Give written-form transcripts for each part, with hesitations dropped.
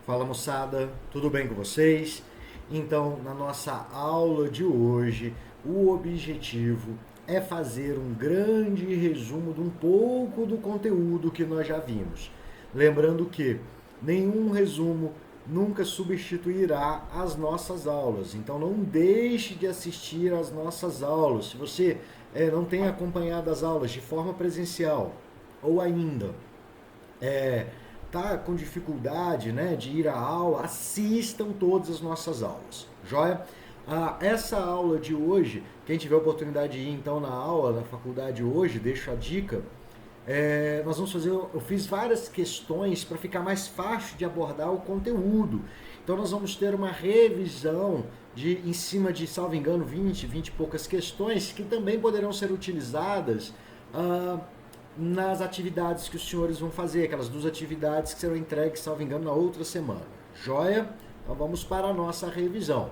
Fala moçada, tudo bem com vocês? Então, na nossa aula de hoje, o objetivo é fazer um grande resumo de um pouco do conteúdo que nós já vimos. Lembrando que nenhum resumo nunca substituirá as nossas aulas, então não deixe de assistir às nossas aulas. Se você não tem acompanhado as aulas de forma presencial ou ainda tá com dificuldade, né, de ir à aula, assistam todas as nossas aulas, joia? Essa aula de hoje, quem tiver oportunidade de ir então na aula da faculdade hoje, deixo a dica. Nós vamos fazer, eu fiz várias questões para ficar mais fácil de abordar o conteúdo. Então nós vamos ter uma revisão em cima de, salvo engano, 20 e poucas questões que também poderão ser utilizadas nas atividades que os senhores vão fazer, aquelas duas atividades que serão entregues, salvo engano, na outra semana. Joia? Então vamos para a nossa revisão.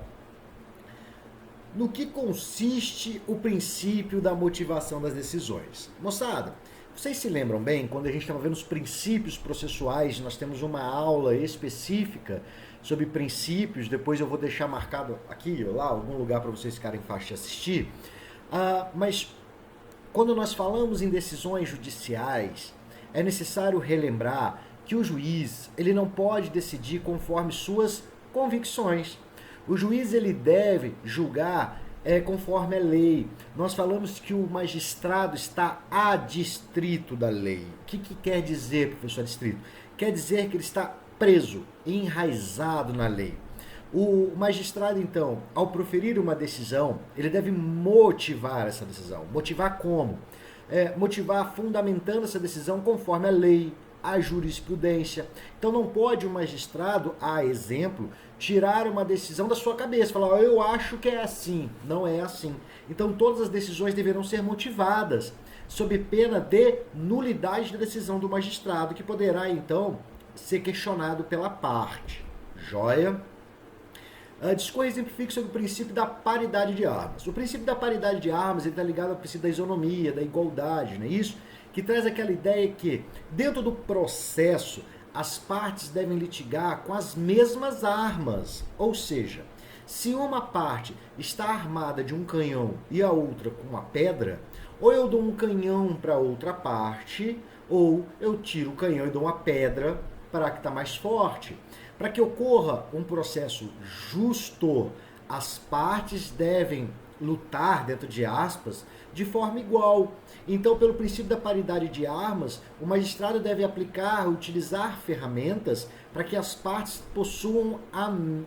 No que consiste o princípio da motivação das decisões? Moçada, vocês se lembram bem, quando a gente estava vendo os princípios processuais, nós temos uma aula específica sobre princípios, depois eu vou deixar marcado aqui ou lá, algum lugar para vocês ficarem fácil de assistir. Mas quando nós falamos em decisões judiciais, é necessário relembrar que o juiz ele não pode decidir conforme suas convicções. O juiz ele deve julgar conforme a lei. Nós falamos que o magistrado está adstrito da lei. O que quer dizer, professor, adstrito? Quer dizer que ele está preso, enraizado na lei. O magistrado, então, ao proferir uma decisão, ele deve motivar essa decisão. Motivar como? Motivar fundamentando essa decisão conforme a lei, a jurisprudência. Então não pode o magistrado, a exemplo, tirar uma decisão da sua cabeça, falar, eu acho que é assim. Não é assim. Então todas as decisões deverão ser motivadas, sob pena de nulidade da decisão do magistrado, que poderá, então, ser questionado pela parte. Joia? Discorre e exemplifica sobre o princípio da paridade de armas. O princípio da paridade de armas está ligado ao princípio da isonomia, da igualdade, não é isso? Que traz aquela ideia que, dentro do processo, as partes devem litigar com as mesmas armas. Ou seja, se uma parte está armada de um canhão e a outra com uma pedra, ou eu dou um canhão para outra parte, ou eu tiro o canhão e dou uma pedra para a que está mais forte. Para que ocorra um processo justo, as partes devem lutar, dentro de aspas, de forma igual. Então, pelo princípio da paridade de armas, o magistrado deve utilizar ferramentas para que as partes possuam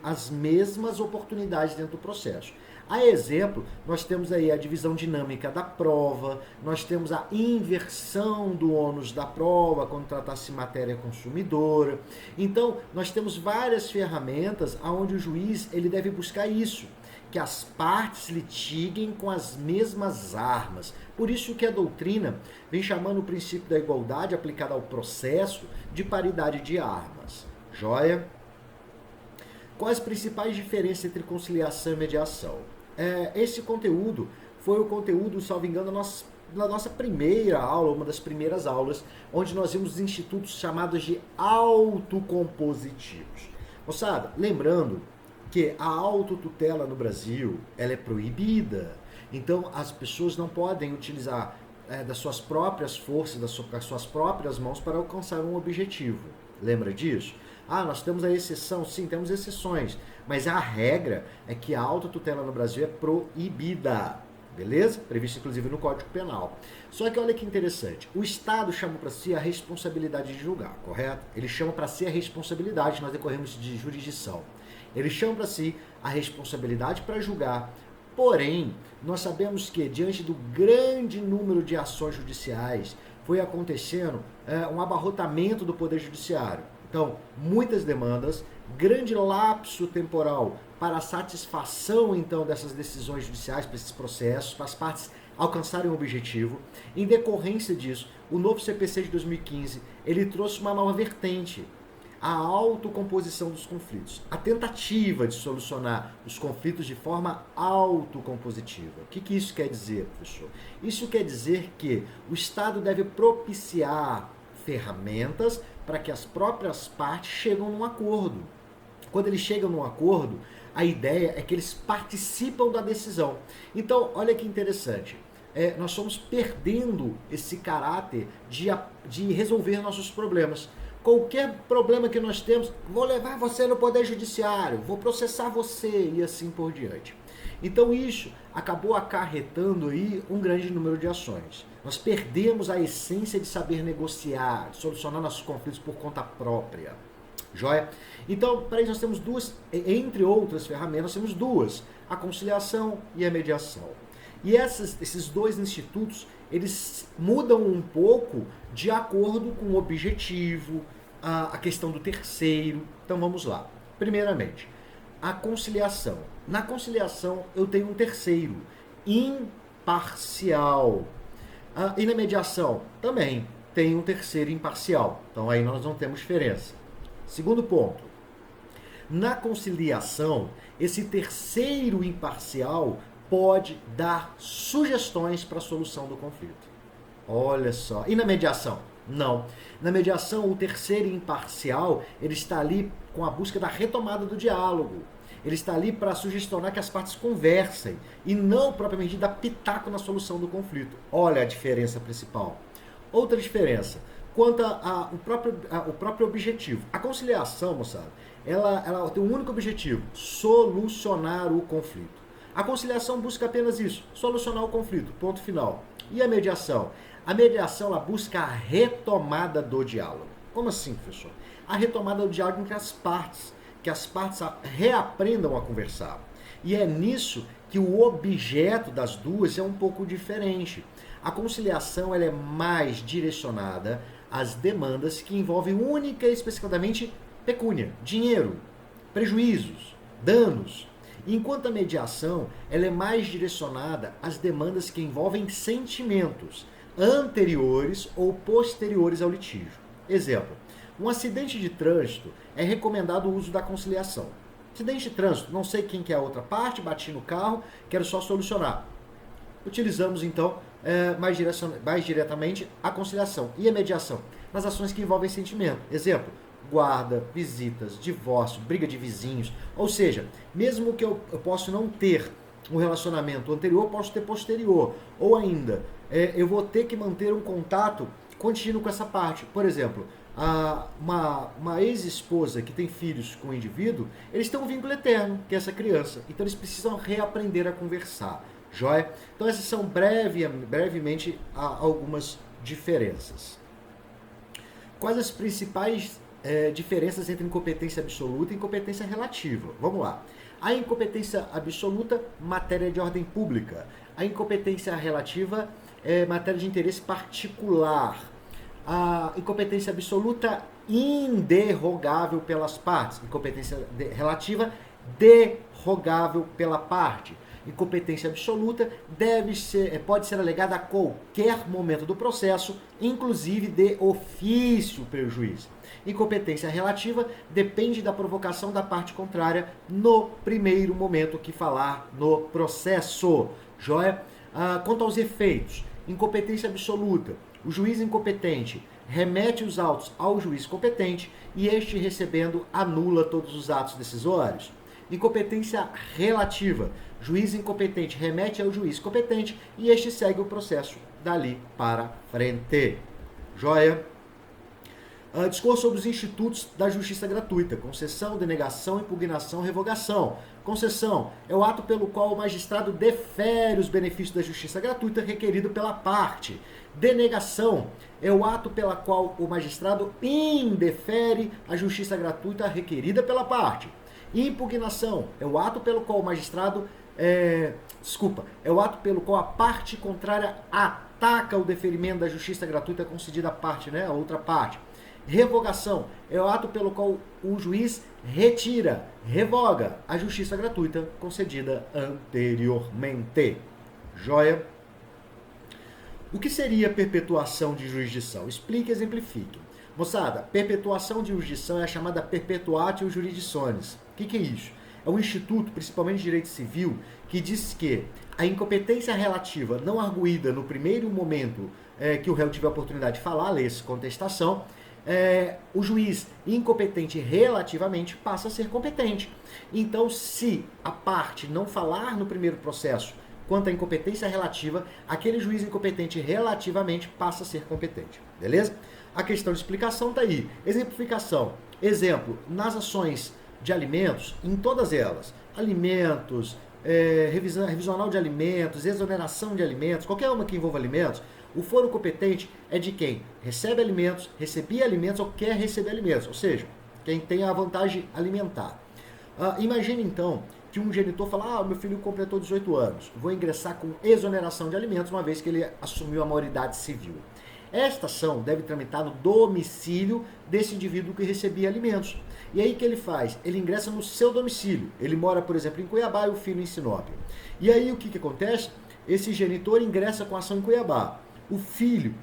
as mesmas oportunidades dentro do processo. A exemplo, nós temos aí a divisão dinâmica da prova, nós temos a inversão do ônus da prova quando trata-se de matéria consumidora. Então, nós temos várias ferramentas onde o juiz ele deve buscar isso, que as partes litiguem com as mesmas armas. Por isso que a doutrina vem chamando o princípio da igualdade aplicado ao processo de paridade de armas. Joia? Quais as principais diferenças entre conciliação e mediação? Esse conteúdo foi o conteúdo, salvo engano, na nossa primeira aula, uma das primeiras aulas, onde nós vimos os institutos chamados de autocompositivos. Moçada, lembrando que a autotutela no Brasil ela é proibida. Então, as pessoas não podem utilizar das suas próprias forças, das suas próprias mãos para alcançar um objetivo. Lembra disso? Nós temos a exceção, sim, temos exceções, mas a regra é que a autotutela no Brasil é proibida, beleza? Previsto inclusive no Código Penal. Só que olha que interessante, o Estado chama para si a responsabilidade de julgar, correto? Ele chama para si a responsabilidade, nós decorremos de jurisdição. Ele chama para si a responsabilidade para julgar. Porém, nós sabemos que, diante do grande número de ações judiciais, foi acontecendo um abarrotamento do Poder Judiciário. Então, muitas demandas, grande lapso temporal para a satisfação, então, dessas decisões judiciais, para esses processos, para as partes alcançarem o objetivo. Em decorrência disso, o novo CPC de 2015, ele trouxe uma nova vertente, a autocomposição dos conflitos, a tentativa de solucionar os conflitos de forma autocompositiva. O que isso quer dizer, professor? Isso quer dizer que o Estado deve propiciar ferramentas para que as próprias partes cheguem num acordo. Quando eles chegam num acordo, a ideia é que eles participam da decisão. Então, olha que interessante. Nós estamos perdendo esse caráter de resolver nossos problemas. Qualquer problema que nós temos, vou levar você no Poder Judiciário, vou processar você e assim por diante. Então isso acabou acarretando aí um grande número de ações. Nós perdemos a essência de saber negociar, de solucionar nossos conflitos por conta própria. Joia? Então, para isso nós temos duas, entre outras ferramentas, nós temos duas, a conciliação e a mediação. E esses dois institutos, eles mudam um pouco de acordo com o objetivo, a questão do terceiro. Então vamos lá. Primeiramente, a conciliação. Na conciliação eu tenho um terceiro, imparcial. E na mediação também tem um terceiro imparcial. Então aí nós não temos diferença. Segundo ponto, na conciliação, esse terceiro imparcial pode dar sugestões para a solução do conflito. Olha só. E na mediação? Não. Na mediação, o terceiro imparcial, ele está ali com a busca da retomada do diálogo. Ele está ali para sugestionar que as partes conversem e não propriamente dar pitaco na solução do conflito. Olha a diferença principal. Outra diferença, quanto ao próprio objetivo. A conciliação, moçada, ela tem um único objetivo, solucionar o conflito. A conciliação busca apenas isso, solucionar o conflito, ponto final. E a mediação? A mediação ela busca a retomada do diálogo. Como assim, professor? A retomada do diálogo entre as partes, que as partes reaprendam a conversar. E é nisso que o objeto das duas é um pouco diferente. A conciliação ela é mais direcionada às demandas que envolvem única e especificadamente pecúnia, dinheiro, prejuízos, danos. Enquanto a mediação ela é mais direcionada às demandas que envolvem sentimentos anteriores ou posteriores ao litígio. Exemplo, um acidente de trânsito é recomendado o uso da conciliação. Acidente de trânsito, não sei quem que é a outra parte, bati no carro, quero só solucionar. Utilizamos então mais diretamente a conciliação e a mediação nas ações que envolvem sentimento. Exemplo, guarda, visitas, divórcio, briga de vizinhos. Ou seja, mesmo que eu possa não ter um relacionamento anterior, posso ter posterior. Ou ainda, eu vou ter que manter um contato contínuo com essa parte. Por exemplo, uma ex-esposa que tem filhos com o indivíduo, eles têm um vínculo eterno, que é essa criança. Então eles precisam reaprender a conversar. Joia? Então essas são brevemente algumas diferenças. Quais as principais diferenças entre incompetência absoluta e incompetência relativa? Vamos lá. A incompetência absoluta, matéria de ordem pública. A incompetência relativa é matéria de interesse particular. A incompetência absoluta, inderrogável pelas partes. Incompetência relativa, derrogável pela parte. Incompetência absoluta pode ser alegada a qualquer momento do processo, inclusive de ofício pelo juiz. Incompetência relativa depende da provocação da parte contrária no primeiro momento que falar no processo. Joia? Quanto aos efeitos, incompetência absoluta. O juiz incompetente remete os autos ao juiz competente e este, recebendo, anula todos os atos decisórios. Incompetência relativa. Juiz incompetente remete ao juiz competente e este segue o processo dali para frente. Joia? Discorso sobre os institutos da justiça gratuita. Concessão, denegação, impugnação, revogação. Concessão é o ato pelo qual o magistrado defere os benefícios da justiça gratuita requerido pela parte. Denegação é o ato pela qual o magistrado indefere a justiça gratuita requerida pela parte. Impugnação é o ato pelo qual o magistrado é o ato pelo qual a parte contrária ataca o deferimento da justiça gratuita concedida à parte, né, a outra parte. Revogação é o ato pelo qual o juiz revoga a justiça gratuita concedida anteriormente. Joia? O que seria perpetuação de jurisdição? Explique e exemplifique. Moçada, perpetuação de jurisdição é a chamada perpetuatio jurisdicionis. O que é isso? É um instituto, principalmente de direito civil, que diz que a incompetência relativa não arguída no primeiro momento que o réu tiver a oportunidade de falar, lê-se contestação, o juiz incompetente relativamente passa a ser competente. Então, se a parte não falar no primeiro processo quanto à incompetência relativa, aquele juiz incompetente relativamente passa a ser competente. Beleza? A questão de explicação está aí. Exemplificação. Exemplo, nas ações de alimentos, em todas elas, alimentos, revisional de alimentos, exoneração de alimentos, qualquer uma que envolva alimentos, o foro competente é de quem recebe alimentos, recebia alimentos ou quer receber alimentos, ou seja, quem tem a vantagem alimentar. Imagine então que um genitor fala, meu filho completou 18 anos, vou ingressar com exoneração de alimentos uma vez que ele assumiu a maioridade civil. Esta ação deve tramitar no domicílio desse indivíduo que recebia alimentos. E aí o que ele faz? Ele ingressa no seu domicílio. Ele mora, por exemplo, em Cuiabá e o filho em Sinop. E aí o que acontece? Esse genitor ingressa com a ação em Cuiabá. O filho,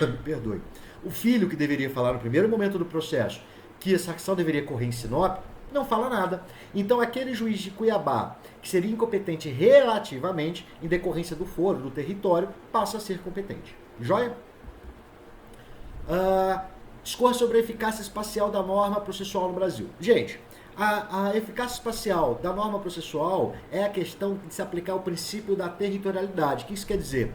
me perdoe, o filho que deveria falar no primeiro momento do processo que essa ação deveria correr em Sinop, não fala nada. Então aquele juiz de Cuiabá, que seria incompetente relativamente, em decorrência do foro, do território, passa a ser competente. Joia? Discorra sobre a eficácia espacial da norma processual no Brasil. Gente, a eficácia espacial da norma processual é a questão de se aplicar o princípio da territorialidade. O que isso quer dizer?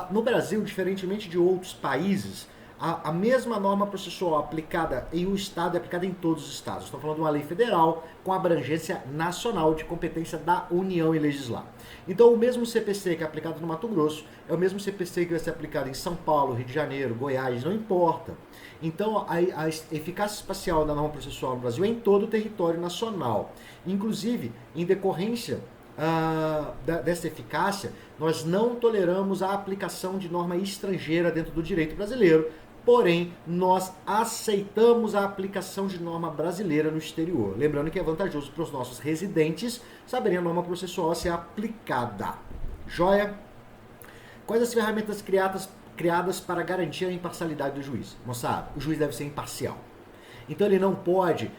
No Brasil, diferentemente de outros países, a mesma norma processual aplicada em um estado é aplicada em todos os estados. Estou falando de uma lei federal com abrangência nacional de competência da União em legislar. Então, o mesmo CPC que é aplicado no Mato Grosso é o mesmo CPC que vai ser aplicado em São Paulo, Rio de Janeiro, Goiás, não importa. Então, a eficácia espacial da norma processual no Brasil é em todo o território nacional. Inclusive, em decorrência dessa eficácia, nós não toleramos a aplicação de norma estrangeira dentro do direito brasileiro, porém, nós aceitamos a aplicação de norma brasileira no exterior. Lembrando que é vantajoso para os nossos residentes saberem a norma processual ser aplicada. Joia? Quais as ferramentas criadas para garantir a imparcialidade do juiz? Moçada, o juiz deve ser imparcial. Então ele não pode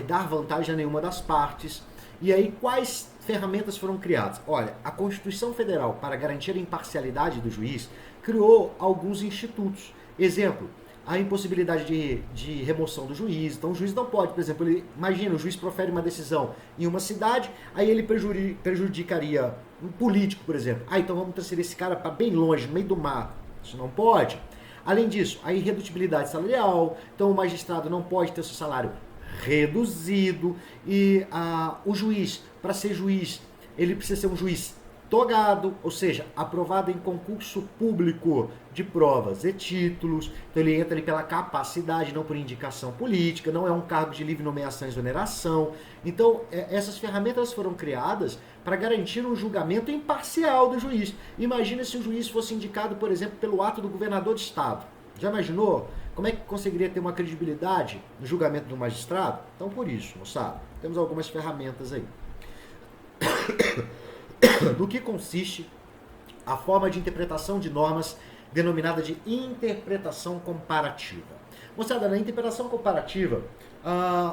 dar vantagem a nenhuma das partes. E aí, quais ferramentas foram criadas? Olha, a Constituição Federal, para garantir a imparcialidade do juiz, criou alguns institutos. Exemplo, a impossibilidade de remoção do juiz. Então, o juiz não pode, por exemplo, imagina, o juiz profere uma decisão em uma cidade, aí ele prejudicaria um político, por exemplo. Então vamos transferir esse cara para bem longe, no meio do mato. Isso não pode. Além disso, a irredutibilidade salarial. Então, o magistrado não pode ter seu salário reduzido. E o juiz, para ser juiz, ele precisa ser um juiz togado, ou seja, aprovado em concurso público de provas e títulos. Então ele entra ali pela capacidade, não por indicação política, não é um cargo de livre nomeação e exoneração. Então essas ferramentas foram criadas para garantir um julgamento imparcial do juiz. Imagina se o juiz fosse indicado, por exemplo, pelo ato do governador de estado. Já imaginou? Como é que conseguiria ter uma credibilidade no julgamento do magistrado? Então por isso, moçada, temos algumas ferramentas aí. Do que consiste a forma de interpretação de normas denominada de interpretação comparativa. Moçada, na interpretação comparativa,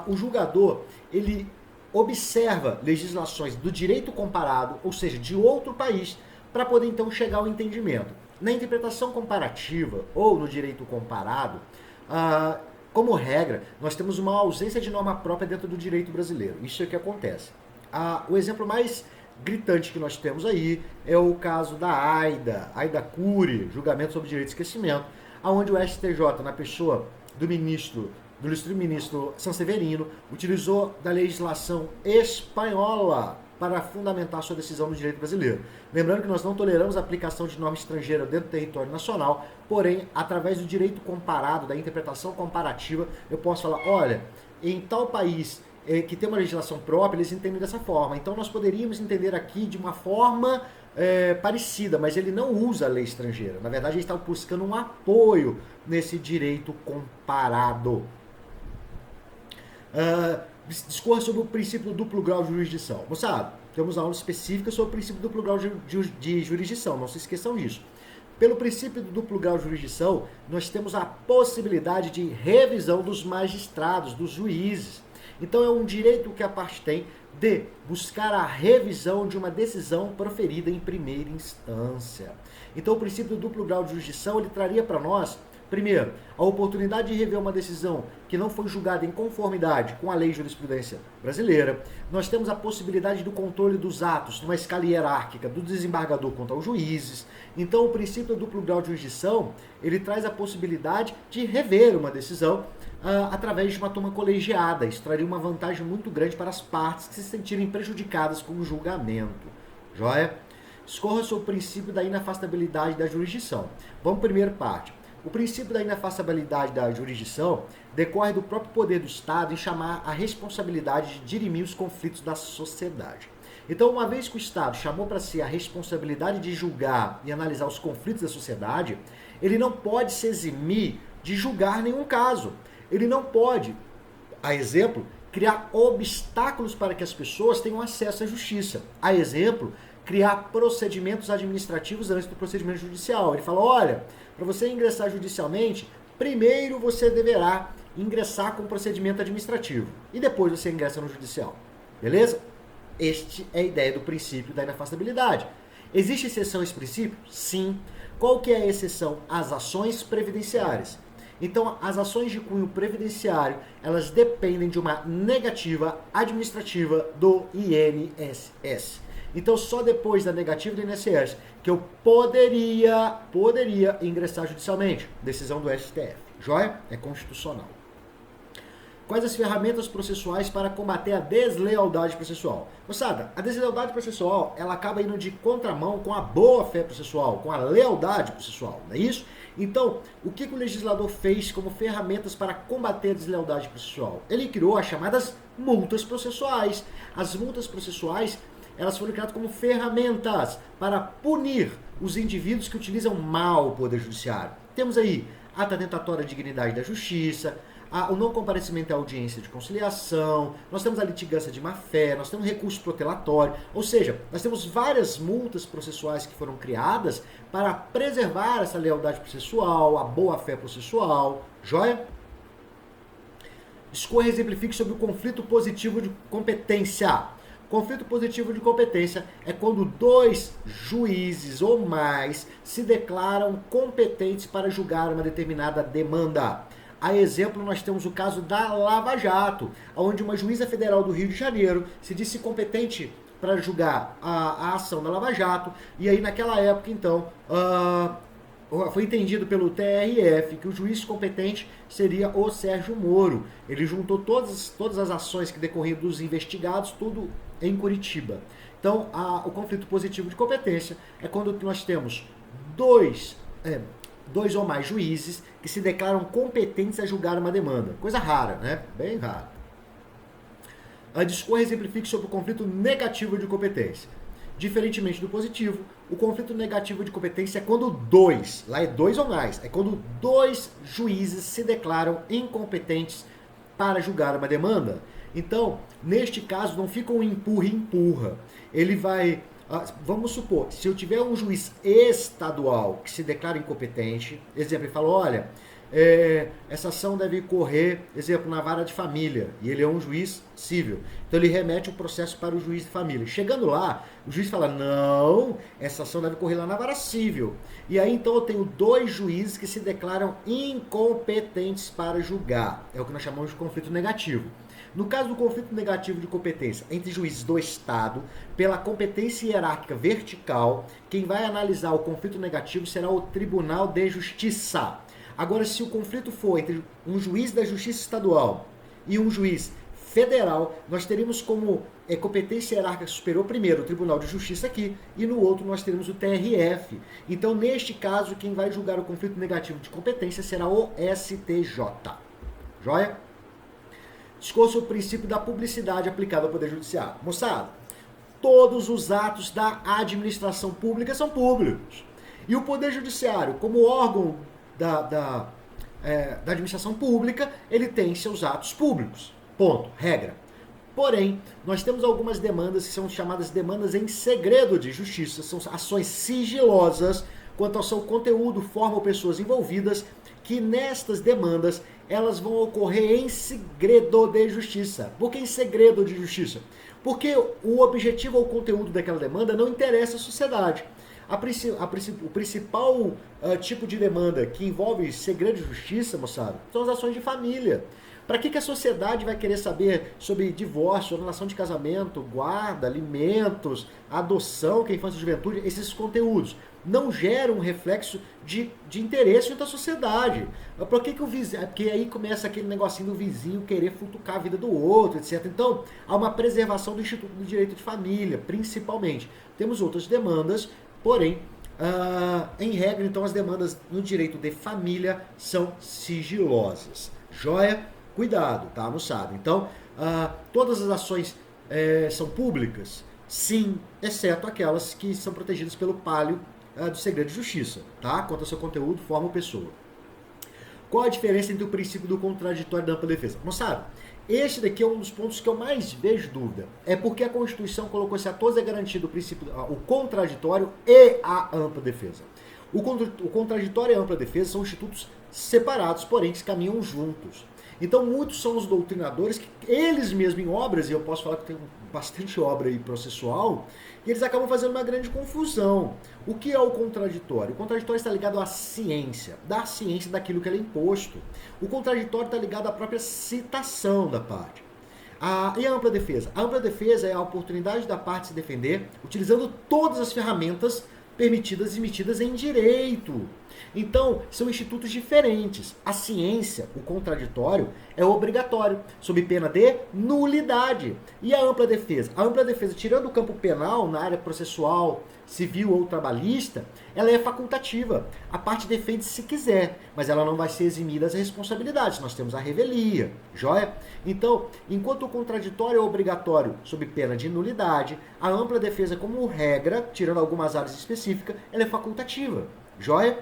o julgador ele observa legislações do direito comparado, ou seja, de outro país, para poder então chegar ao entendimento. Na interpretação comparativa ou no direito comparado, como regra, nós temos uma ausência de norma própria dentro do direito brasileiro. Isso é o que acontece. O exemplo mais gritante que nós temos aí é o caso da Aida Cury, julgamento sobre direito de esquecimento, onde o STJ, na pessoa do ilustre ministro Sanseverino, utilizou da legislação espanhola para fundamentar sua decisão no direito brasileiro. Lembrando que nós não toleramos a aplicação de norma estrangeira dentro do território nacional, porém, através do direito comparado, da interpretação comparativa, eu posso falar, olha, em tal país que tem uma legislação própria, eles entendem dessa forma. Então nós poderíamos entender aqui de uma forma parecida, mas ele não usa a lei estrangeira. Na verdade, ele está buscando um apoio nesse direito comparado. Discorra sobre o princípio do duplo grau de jurisdição. Moçada, temos aula específica sobre o princípio do duplo grau de jurisdição, não se esqueçam disso. Pelo princípio do duplo grau de jurisdição, nós temos a possibilidade de revisão dos magistrados, dos juízes. Então é um direito que a parte tem de buscar a revisão de uma decisão proferida em primeira instância. Então o princípio do duplo grau de jurisdição, ele traria para nós, primeiro, a oportunidade de rever uma decisão que não foi julgada em conformidade com a lei e jurisprudência brasileira. Nós temos a possibilidade do controle dos atos numa escala hierárquica do desembargador contra os juízes. Então o princípio do duplo grau de jurisdição, ele traz a possibilidade de rever uma decisão através de uma turma colegiada. Isso traria uma vantagem muito grande para as partes que se sentirem prejudicadas com o julgamento. Joia? Discorra sobre o princípio da inafastabilidade da jurisdição. Vamos para a primeira parte. O princípio da inafastabilidade da jurisdição decorre do próprio poder do Estado em chamar a responsabilidade de dirimir os conflitos da sociedade. Então, uma vez que o Estado chamou para si a responsabilidade de julgar e analisar os conflitos da sociedade, ele não pode se eximir de julgar nenhum caso. Ele não pode, a exemplo, criar obstáculos para que as pessoas tenham acesso à justiça. A exemplo, criar procedimentos administrativos antes do procedimento judicial. Ele fala, olha, para você ingressar judicialmente, primeiro você deverá ingressar com o procedimento administrativo e depois você ingressa no judicial. Beleza? Esta é a ideia do princípio da inafastabilidade. Existe exceção a esse princípio? Sim. Qual que é a exceção? As ações previdenciárias. Então, as ações de cunho previdenciário, elas dependem de uma negativa administrativa do INSS. Então, só depois da negativa do INSS que eu poderia ingressar judicialmente. Decisão do STF. Joia? É constitucional. Quais as ferramentas processuais para combater a deslealdade processual? Moçada, a deslealdade processual, ela acaba indo de contramão com a boa-fé processual, com a lealdade processual, não é isso? Então, o que o legislador fez como ferramentas para combater a deslealdade processual? Ele criou as chamadas multas processuais. As multas processuais, elas foram criadas como ferramentas para punir os indivíduos que utilizam mal o poder judiciário. Temos aí a atentatória à dignidade da justiça, o não comparecimento à audiência de conciliação, nós temos a litigância de má-fé, nós temos recurso protelatório, ou seja, nós temos várias multas processuais que foram criadas para preservar essa lealdade processual, a boa-fé processual, joia? Discorra e exemplifique sobre o conflito positivo de competência. Conflito positivo de competência é quando dois juízes ou mais se declaram competentes para julgar uma determinada demanda. A exemplo, nós temos o caso da Lava Jato, onde uma juíza federal do Rio de Janeiro se disse competente para julgar a ação da Lava Jato, e aí naquela época, então, foi entendido pelo TRF que o juiz competente seria o Sérgio Moro. Ele juntou todas as ações que decorriam dos investigados, tudo em Curitiba. Então, o conflito positivo de competência é quando nós temos dois ou mais juízes que se declaram competentes a julgar uma demanda. Coisa rara, né? Bem rara. A discorra exemplifique sobre o conflito negativo de competência. Diferentemente do positivo, o conflito negativo de competência é quando lá é dois ou mais, é quando dois juízes se declaram incompetentes para julgar uma demanda. Então, neste caso, não fica um empurra. Ele vai... Vamos supor, se eu tiver um juiz estadual que se declara incompetente, exemplo, ele fala, olha, essa ação deve correr, exemplo, na vara de família, e ele é um juiz civil. Então ele remete o processo para o juiz de família. Chegando lá, o juiz fala, não, essa ação deve correr lá na vara civil. E aí então eu tenho dois juízes que se declaram incompetentes para julgar. É o que nós chamamos de conflito negativo. No caso do conflito negativo de competência entre juízes do Estado, pela competência hierárquica vertical, quem vai analisar o conflito negativo será o Tribunal de Justiça. Agora, se o conflito for entre um juiz da Justiça Estadual e um juiz federal, nós teríamos como competência hierárquica superior primeiro o Tribunal de Justiça aqui, e no outro nós teremos o TRF. Então, neste caso, quem vai julgar o conflito negativo de competência será o STJ. Joia? Discorra sobre o princípio da publicidade aplicada ao Poder Judiciário. Moçada, todos os atos da administração pública são públicos. E o Poder Judiciário, como órgão da administração pública, ele tem seus atos públicos. Ponto. Regra. Porém, nós temos algumas demandas que são chamadas demandas em segredo de justiça. São ações sigilosas quanto ao seu conteúdo, forma ou pessoas envolvidas, que nestas demandas elas vão ocorrer em segredo de justiça. Por que em segredo de justiça? Porque o objetivo ou o conteúdo daquela demanda não interessa à sociedade. O principal tipo de demanda que envolve segredo de justiça, moçada, são as ações de família. Para que a sociedade vai querer saber sobre divórcio, relação de casamento, guarda, alimentos, adoção, que é infância e juventude, esses conteúdos não geram um reflexo de interesse da sociedade. Por que o vizinho? Porque aí começa aquele negocinho do vizinho querer futucar a vida do outro, etc. Então, há uma preservação do Instituto do Direito de Família, principalmente. Temos outras demandas, porém, em regra, então, as demandas no direito de família são sigilosas. Joia? Cuidado, tá, moçada? Então, todas as ações são públicas? Sim, exceto aquelas que são protegidas pelo palio do segredo de justiça, tá? Quanto ao seu conteúdo, forma ou pessoa. Qual a diferença entre o princípio do contraditório e da ampla defesa? Moçada, este daqui é um dos pontos que eu mais vejo dúvida. É porque a Constituição colocou se a todos é garantido o princípio, o contraditório e a ampla defesa. O contraditório e a ampla defesa são institutos separados, porém que caminham juntos. Então, muitos são os doutrinadores que eles mesmos em obras, e eu posso falar que tem bastante obra aí processual, e eles acabam fazendo uma grande confusão. O que é o contraditório? O contraditório está ligado à ciência, da ciência daquilo que é imposto. O contraditório está ligado à própria citação da parte. E a ampla defesa? A ampla defesa é a oportunidade da parte se defender utilizando todas as ferramentas permitidas e emitidas em direito. Então, são institutos diferentes. A ciência, o contraditório, é obrigatório, sob pena de nulidade. E a ampla defesa? A ampla defesa, tirando o campo penal, na área processual, civil ou trabalhista, ela é facultativa. A parte defende se quiser, mas ela não vai ser eximida das responsabilidades. Nós temos a revelia, joia? Então, enquanto o contraditório é obrigatório sob pena de nulidade, a ampla defesa, como regra, tirando algumas áreas específicas, ela é facultativa, joia?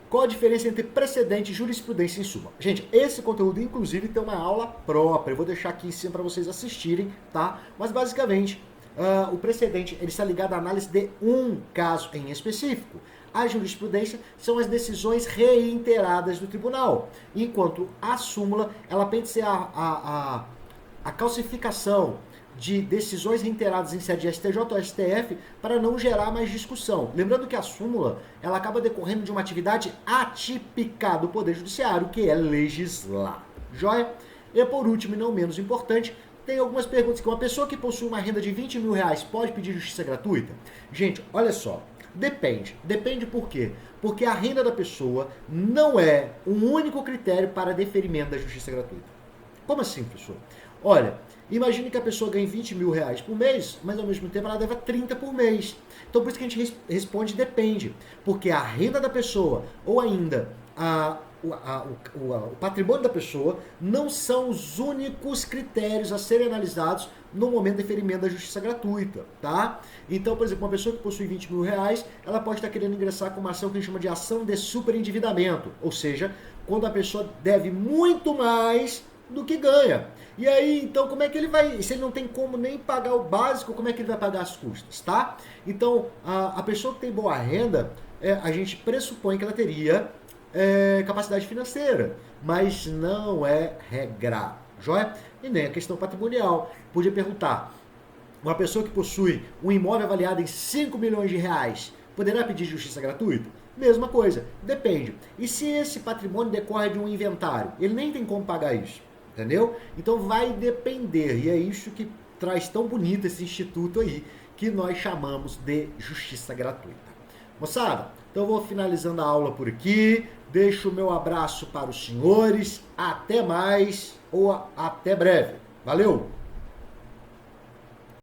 Qual a diferença entre precedente e jurisprudência em súmula? Gente, esse conteúdo, inclusive, tem uma aula própria. Eu vou deixar aqui em cima para vocês assistirem, tá? Mas, basicamente, o precedente ele está ligado à análise de um caso em específico. A jurisprudência são as decisões reiteradas do tribunal, enquanto a súmula ela pode ser a calcificação de decisões reiteradas em sede de STJ ou STF para não gerar mais discussão. Lembrando que a súmula ela acaba decorrendo de uma atividade atípica do Poder Judiciário, que é legislar. Joia? E por último, e não menos importante, tem algumas perguntas que uma pessoa que possui uma renda de 20 mil reais pode pedir justiça gratuita? Gente, olha só, depende. Depende por quê? Porque a renda da pessoa não é um único critério para deferimento da justiça gratuita. Como assim, pessoal? Olha, imagine que a pessoa ganhe 20 mil reais por mês, mas ao mesmo tempo ela deva 30 por mês. Então por isso que a gente responde depende. Porque a renda da pessoa, ou ainda o patrimônio da pessoa, não são os únicos critérios a serem analisados no momento de deferimento da justiça gratuita, tá? Então, por exemplo, uma pessoa que possui 20 mil reais, ela pode estar querendo ingressar com uma ação que a gente chama de ação de superendividamento, ou seja, quando a pessoa deve muito mais do que ganha. E aí, então, como é que ele vai, se ele não tem como nem pagar o básico, como é que ele vai pagar as custas, tá? Então, a pessoa que tem boa renda, a gente pressupõe que ela teria capacidade financeira, mas não é regra, joia? E nem a questão patrimonial. Podia perguntar, uma pessoa que possui um imóvel avaliado em 5 milhões de reais, poderá pedir justiça gratuita? Mesma coisa, depende. E se esse patrimônio decorre de um inventário? Ele nem tem como pagar isso, entendeu? Então vai depender, e é isso que traz tão bonito esse instituto aí, que nós chamamos de justiça gratuita. Moçada, então eu vou finalizando a aula por aqui, deixo o meu abraço para os senhores, até mais ou até breve. Valeu!